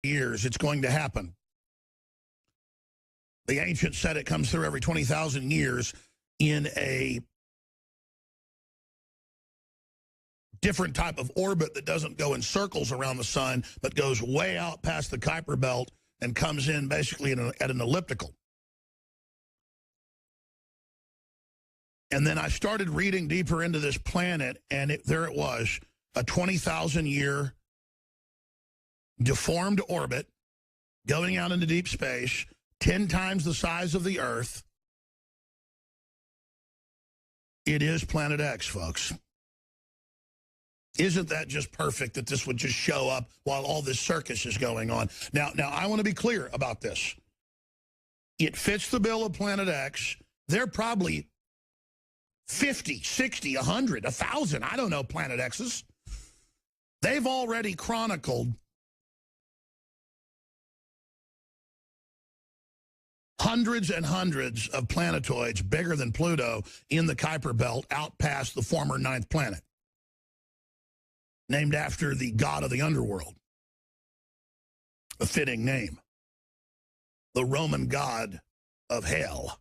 years, it's going to happen. The ancients said it comes through every 20,000 years in a different type of orbit that doesn't go in circles around the sun, but goes way out past the Kuiper Belt and comes in basically at an elliptical. And then I started reading deeper into this planet, and there it was, a 20,000-year deformed orbit going out into deep space, 10 times the size of the Earth. It is Planet X, folks. Isn't that just perfect that this would just show up while all this circus is going on? Now I want to be clear about this. It fits the bill of Planet X. They're probably 50, 60, 100, 1,000, I don't know, Planet X's. They've already chronicled hundreds and hundreds of planetoids bigger than Pluto in the Kuiper Belt out past the former 9th planet, named after the god of the underworld. A fitting name. The Roman god of hell.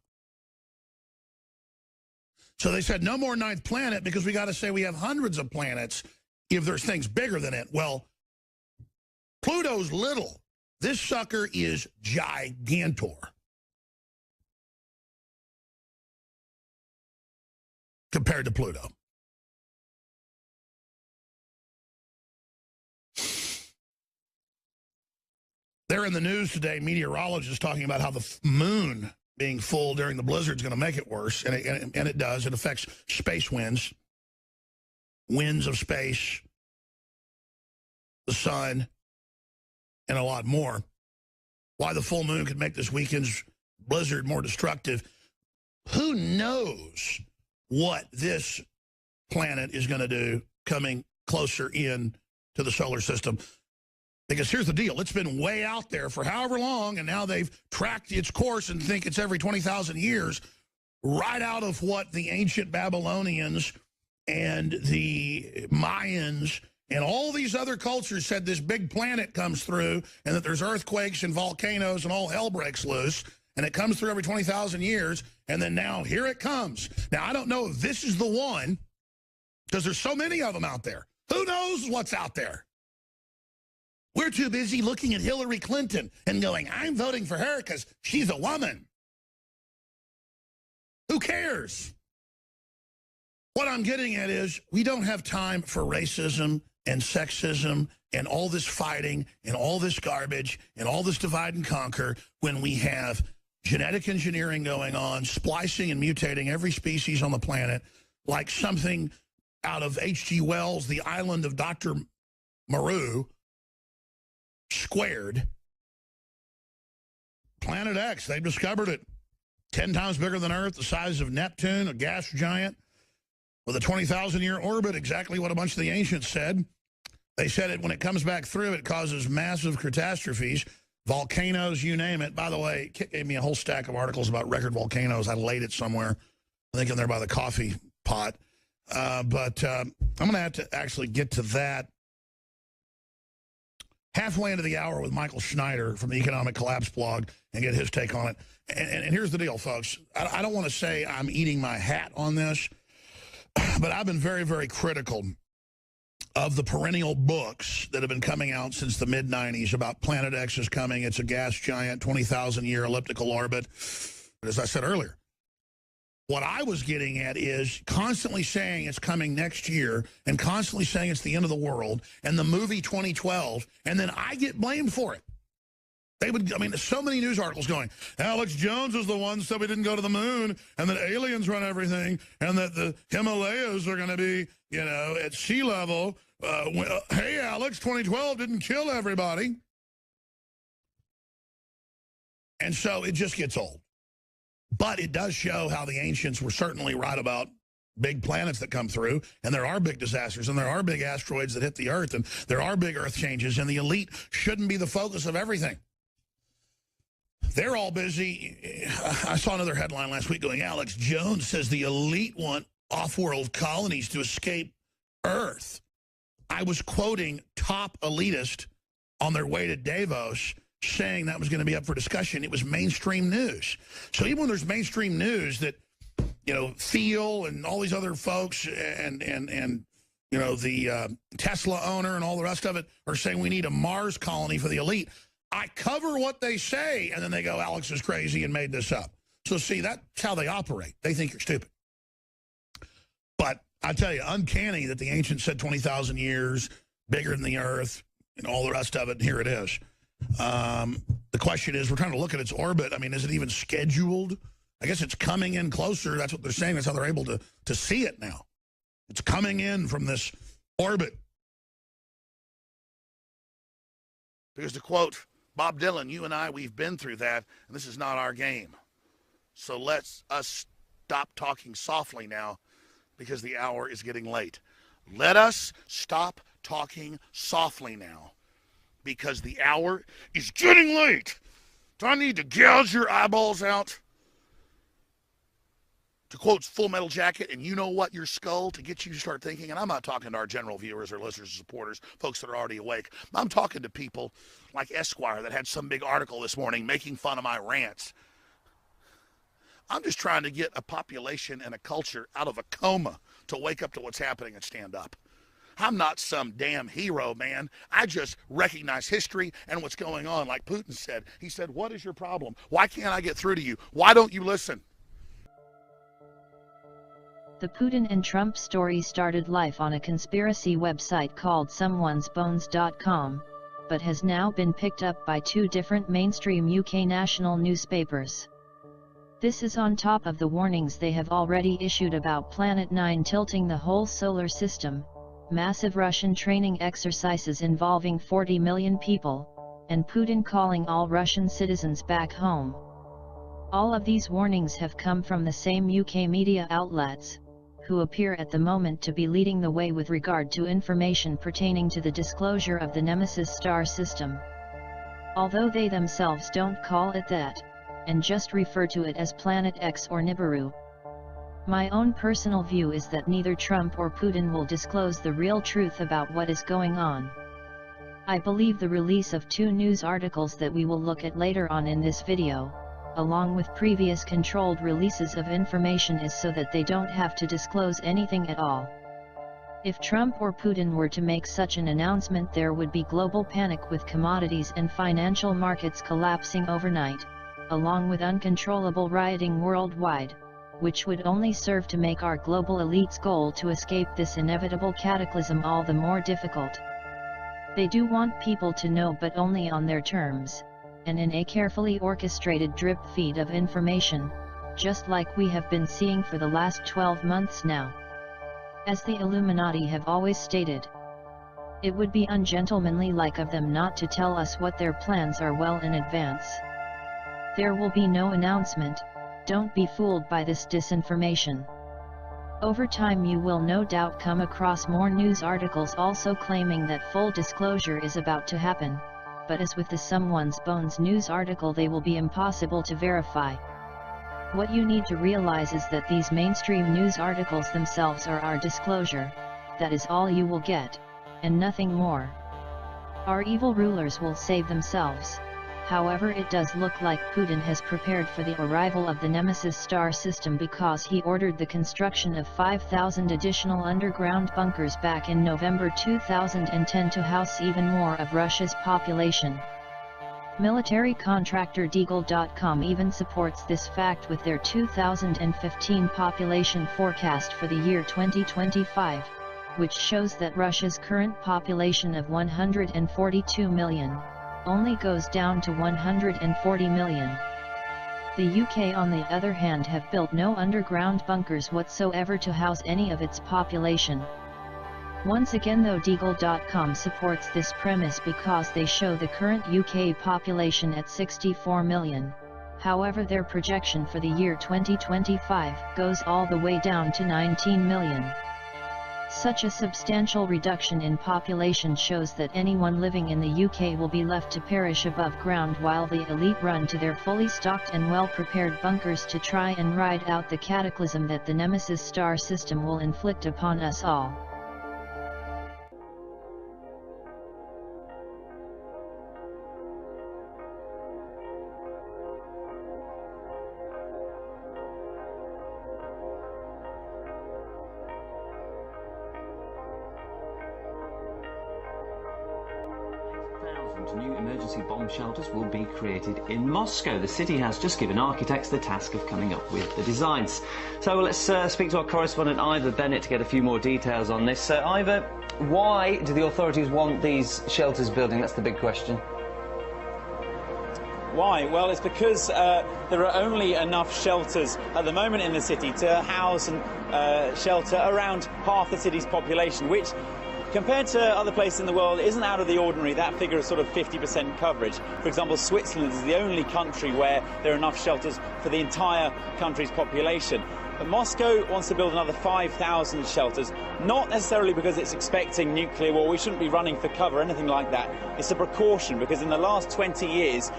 So they said no more 9th planet because we got to say we have hundreds of planets if there's things bigger than it. Well, Pluto's little. This sucker is gigantor. Compared to Pluto. They're in the news today, meteorologists talking about how the moon being full during the blizzard is going to make it worse, and it does. It affects space winds, winds of space, the sun, and a lot more. Why the full moon could make this weekend's blizzard more destructive. Who knows what this planet is going to do coming closer in to the solar system? Because here's the deal. It's been way out there for however long, and now they've tracked its course and think it's every 20,000 years, right out of what the ancient Babylonians and the Mayans and all these other cultures said this big planet comes through and that there's earthquakes and volcanoes and all hell breaks loose, and it comes through every 20,000 years, and then now here it comes. Now, I don't know if this is the one, because there's so many of them out there. Who knows what's out there? We're too busy looking at Hillary Clinton and going, I'm voting for her because she's a woman. Who cares? What I'm getting at is we don't have time for racism and sexism and all this fighting and all this garbage and all this divide and conquer when we have genetic engineering going on, splicing and mutating every species on the planet like something out of H.G. Wells' The Island of Dr. Moreau, squared. Planet X, they've discovered it. 10 times bigger than Earth, the size of Neptune, a gas giant, with a 20,000-year orbit, exactly what a bunch of the ancients said. They said it when it comes back through, it causes massive catastrophes, volcanoes, you name it. By the way, Kit gave me a whole stack of articles about record volcanoes. I laid it somewhere, I think in there by the coffee pot. But I'm going to have to actually get to that halfway into the hour with Michael Schneider from the Economic Collapse blog and get his take on it. And here's the deal, folks. I don't want to say I'm eating my hat on this, but I've been very, very critical of the perennial books that have been coming out since the mid-'90s about Planet X is coming. It's a gas giant, 20,000-year elliptical orbit. But as I said earlier, what I was getting at is constantly saying it's coming next year and constantly saying it's the end of the world and the movie 2012, and then I get blamed for it. They would, I mean, so many news articles going, Alex Jones was the one who said we didn't go to the moon and that aliens run everything and that the Himalayas are going to be, you know, at sea level. Hey, Alex, 2012 didn't kill everybody. And so it just gets old. But it does show how the ancients were certainly right about big planets that come through, and there are big disasters, and there are big asteroids that hit the Earth, and there are big Earth changes, and the elite shouldn't be the focus of everything. They're all busy. I saw another headline last week going, Alex Jones says the elite want off-world colonies to escape Earth. I was quoting top elitist on their way to Davos saying that was going to be up for discussion. It was mainstream news. So even when there's mainstream news that, you know, Thiel and all these other folks and you know, the Tesla owner and all the rest of it are saying we need a Mars colony for the elite, I cover what they say, and then they go, Alex is crazy and made this up. So see, that's how they operate. They think you're stupid. But I tell you, uncanny that the ancients said 20,000 years, bigger than the Earth, and all the rest of it, and here it is. The question is, we're trying to look at its orbit. I mean, is it even scheduled? I guess it's coming in closer. That's what they're saying. That's how they're able to see it now. It's coming in from this orbit. Because to quote Bob Dylan, you and I, we've been through that, and this is not our game. So let's us stop talking softly now, because the hour is getting late. Let us stop talking softly now, because the hour is getting late. Do I need to gouge your eyeballs out? To quote Full Metal Jacket, and you know what, your skull, to get you to start thinking. And I'm not talking to our general viewers or listeners or supporters, folks that are already awake. I'm talking to people like Esquire that had some big article this morning making fun of my rants. I'm just trying to get a population and a culture out of a coma to wake up to what's happening and stand up. I'm not some damn hero, man. I just recognize history and what's going on. Like Putin said, he said, what is your problem? Why can't I get through to you? Why don't you listen? The Putin and Trump story started life on a conspiracy website called someonesbones.com, but has now been picked up by two different mainstream UK national newspapers. This is on top of the warnings they have already issued about Planet 9 tilting the whole solar system, massive Russian training exercises involving 40 million people, and Putin calling all Russian citizens back home. All of these warnings have come from the same UK media outlets, who appear at the moment to be leading the way with regard to information pertaining to the disclosure of the Nemesis star system. Although they themselves don't call it that, and just refer to it as Planet X or Nibiru. My own personal view is that neither Trump or Putin will disclose the real truth about what is going on. I believe the release of two news articles that we will look at later on in this video, along with previous controlled releases of information, is so that they don't have to disclose anything at all. If Trump or Putin were to make such an announcement, there would be global panic with commodities and financial markets collapsing overnight, along with uncontrollable rioting worldwide, which would only serve to make our global elite's goal to escape this inevitable cataclysm all the more difficult. They do want people to know, but only on their terms, and in a carefully orchestrated drip feed of information, just like we have been seeing for the last 12 months now. As the Illuminati have always stated, it would be ungentlemanly like of them not to tell us what their plans are well in advance. There will be no announcement. Don't be fooled by this disinformation. Over time you will no doubt come across more news articles also claiming that full disclosure is about to happen, but as with the Someone's Bones news article, they will be impossible to verify. What you need to realize is that these mainstream news articles themselves are our disclosure. That is all you will get, and nothing more. Our evil rulers will save themselves. However, it does look like Putin has prepared for the arrival of the Nemesis star system, because he ordered the construction of 5,000 additional underground bunkers back in November 2010 to house even more of Russia's population. Military contractor Deagle.com even supports this fact with their 2015 population forecast for the year 2025, which shows that Russia's current population of 142 million only goes down to 140 million. The UK, on the other hand, have built no underground bunkers whatsoever to house any of its population. Once again though, Deagle.com supports this premise because they show the current UK population at 64 million, however their projection for the year 2025 goes all the way down to 19 million. Such a substantial reduction in population shows that anyone living in the UK will be left to perish above ground while the elite run to their fully stocked and well-prepared bunkers to try and ride out the cataclysm that the Nemesis star system will inflict upon us all. new emergency bomb shelters will be created in Moscow. The city has just given architects the task of coming up with the designs. So let's speak to our correspondent Ivor Bennett to get a few more details on this. Ivor, why do the authorities want these shelters building? That's the big question. Why? Well, it's because there are only enough shelters at the moment in the city to house and shelter around half the city's population, which, compared to other places in the world, isn't out of the ordinary. That figure is sort of 50% coverage. For example, Switzerland is the only country where there are enough shelters for the entire country's population. But Moscow wants to build another 5,000 shelters, not necessarily because it's expecting nuclear war. We shouldn't be running for cover or anything like that. It's a precaution, because in the last 20 years,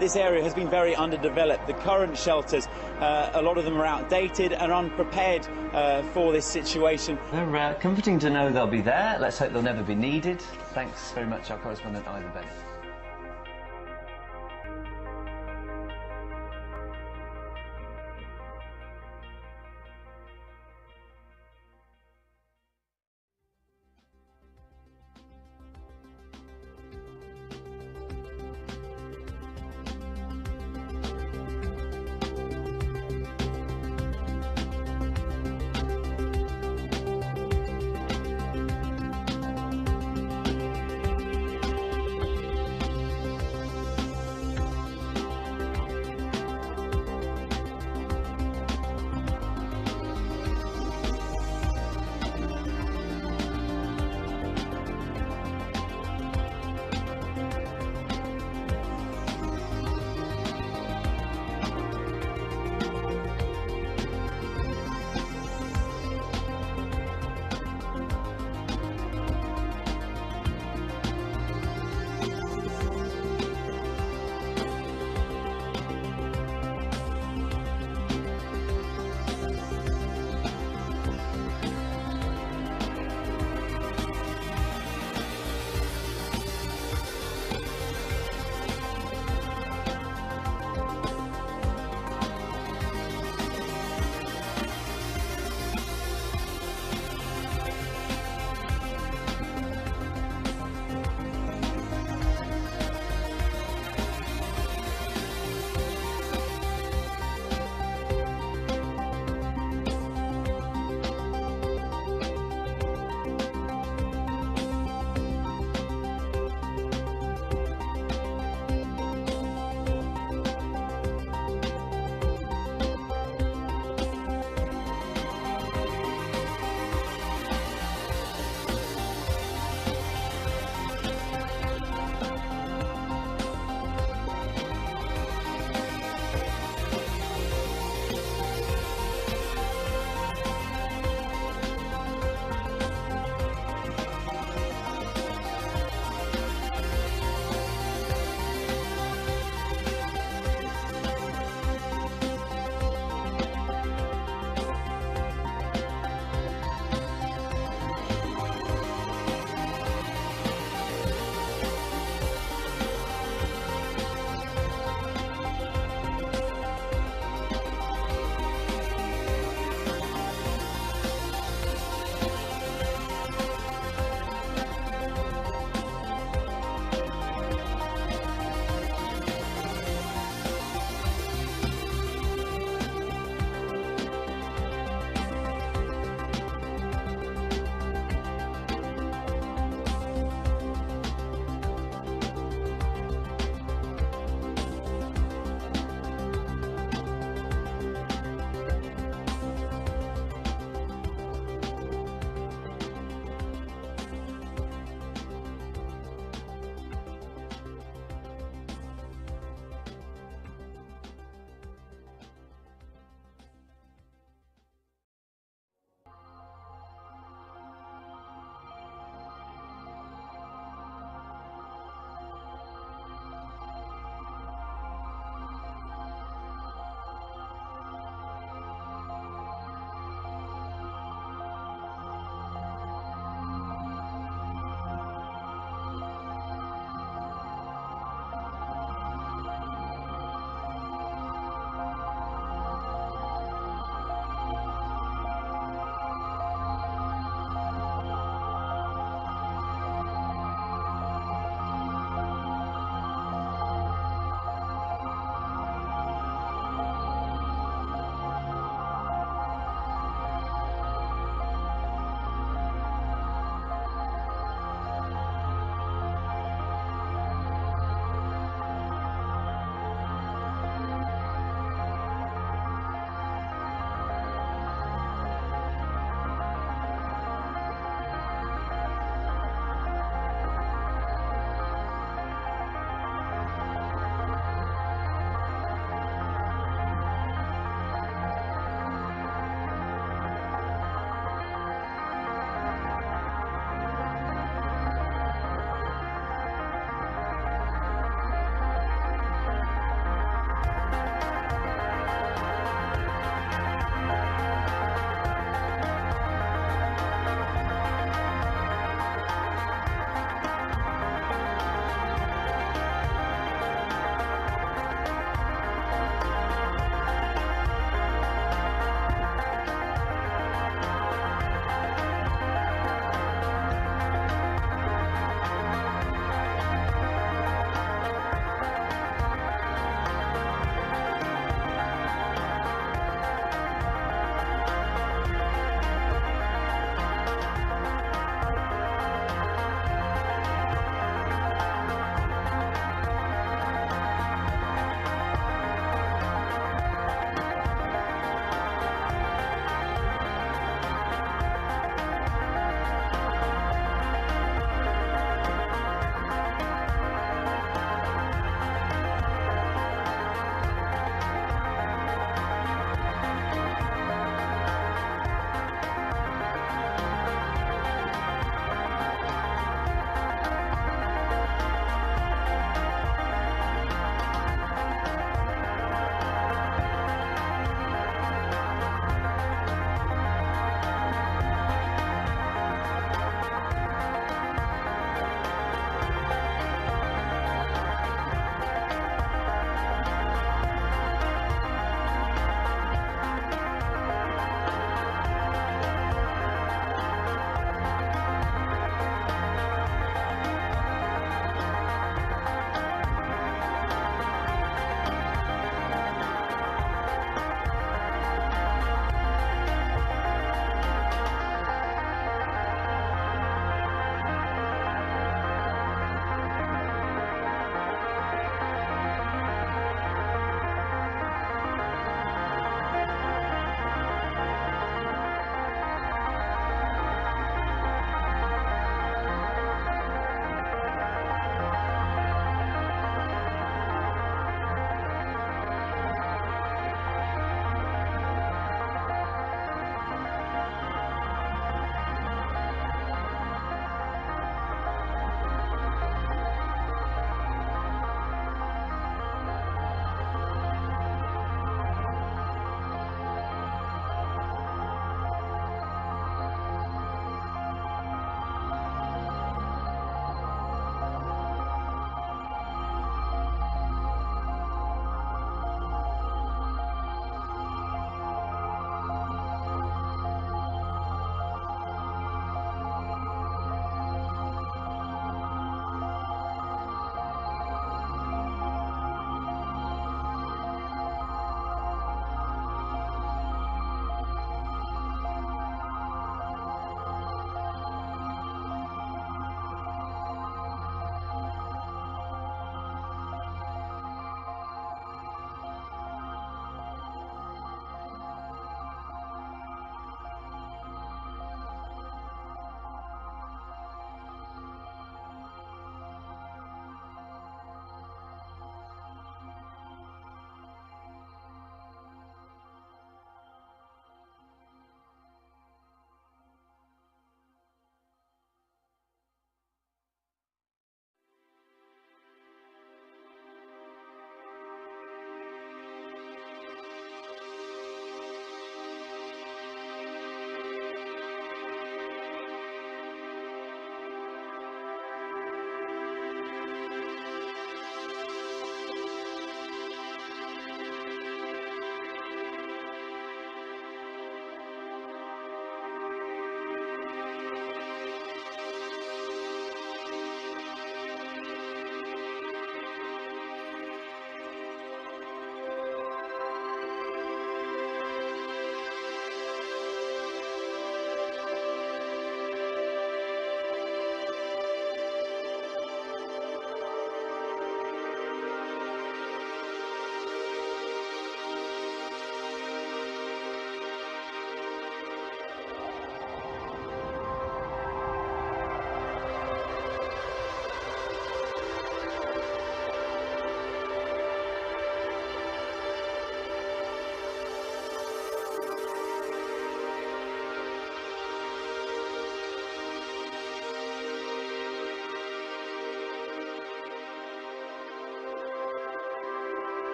this area has been very underdeveloped. The current shelters, a lot of them are outdated and unprepared for this situation. They're comforting to know they'll be there. Let's hope they'll never be needed. Thanks very much, our correspondent Ivor Bennett.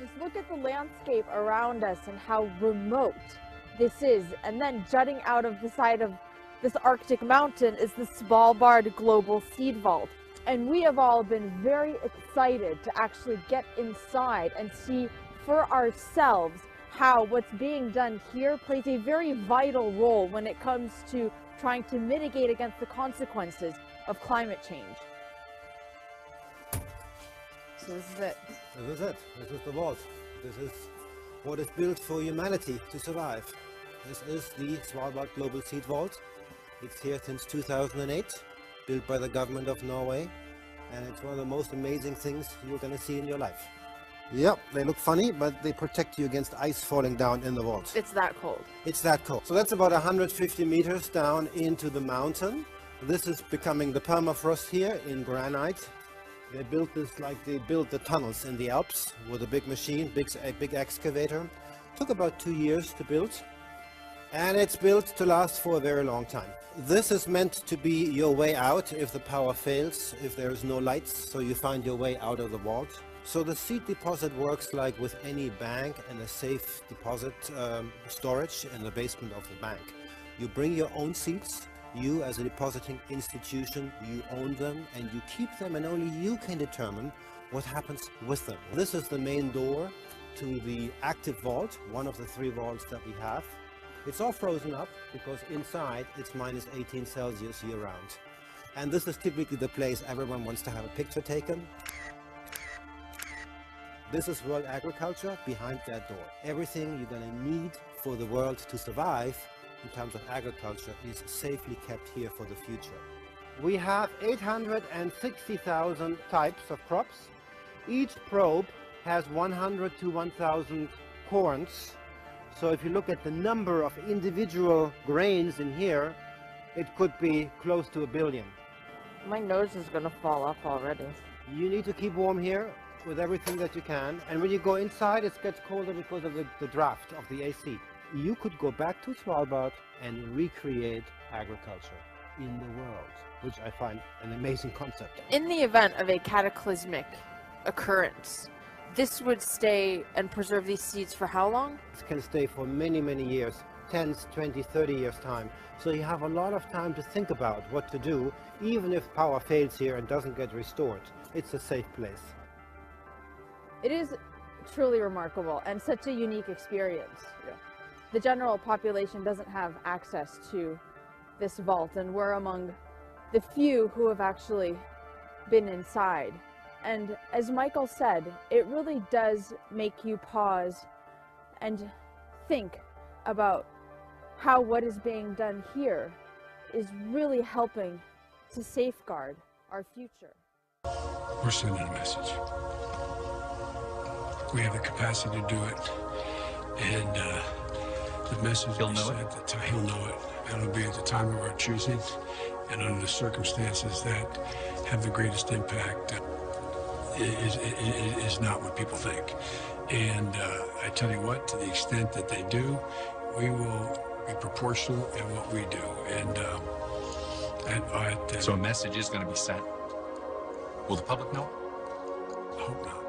Just look at the landscape around us and how remote this is. And then jutting out of the side of this Arctic mountain is the Svalbard Global Seed Vault. And we have all been very excited to actually get inside and see for ourselves how what's being done here plays a very vital role when it comes to trying to mitigate against the consequences of climate change. So this is it. This is it. This is the vault. This is what is built for humanity to survive. This is the Svalbard Global Seed Vault. It's here since 2008, built by the government of Norway, and it's one of the most amazing things you're going to see in your life. Yep, they look funny, but they protect you against ice falling down in the vault. It's that cold. It's that cold. So that's about 150 meters down into the mountain. This is becoming the permafrost here in granite. They built this like they built the tunnels in the Alps with a big machine, a big excavator. Took about 2 years to build, and it's built to last for a very long time. This is meant to be your way out if the power fails, if there is no lights, so you find your way out of the vault. So the seed deposit works like with any bank and a safe deposit storage in the basement of the bank. You bring your own seeds. You, as a depositing institution, you own them and you keep them, and only you can determine what happens with them. This is the main door to the active vault, one of the 3 vaults that we have. It's all frozen up because inside it's minus 18 Celsius year-round. And this is typically the place everyone wants to have a picture taken. This is world agriculture behind that door. Everything you're going to need for the world to survive in terms of agriculture is safely kept here for the future. We have 860,000 types of crops. Each probe has 100 to 1,000 corns. So if you look at the number of individual grains in here, it could be close to 1 billion. My nose is gonna fall off already. You need to keep warm here with everything that you can. And when you go inside, it gets colder because of the draft of the AC. You could go back to Svalbard and recreate agriculture in the world, which I find an amazing concept. In the event of a cataclysmic occurrence, this would stay and preserve these seeds for how long? This can stay for many, many years, 10, 20, 30 years time. So you have a lot of time to think about what to do, even if power fails here and doesn't get restored. It's a safe place. It is truly remarkable and such a unique experience. The general population doesn't have access to this vault, and we're among the few who have actually been inside. And as Michael said, it really does make you pause and think about how what is being done here is really helping to safeguard our future. We're sending a message. We have the capacity to do it, and the message he'll know it. He'll know it, and it'll be at the time of our choosing, and under the circumstances that have the greatest impact. Is not what people think, and I tell you what, to the extent that they do, we will be proportional in what we do, and so a message is going to be sent. Will the public know? I hope not.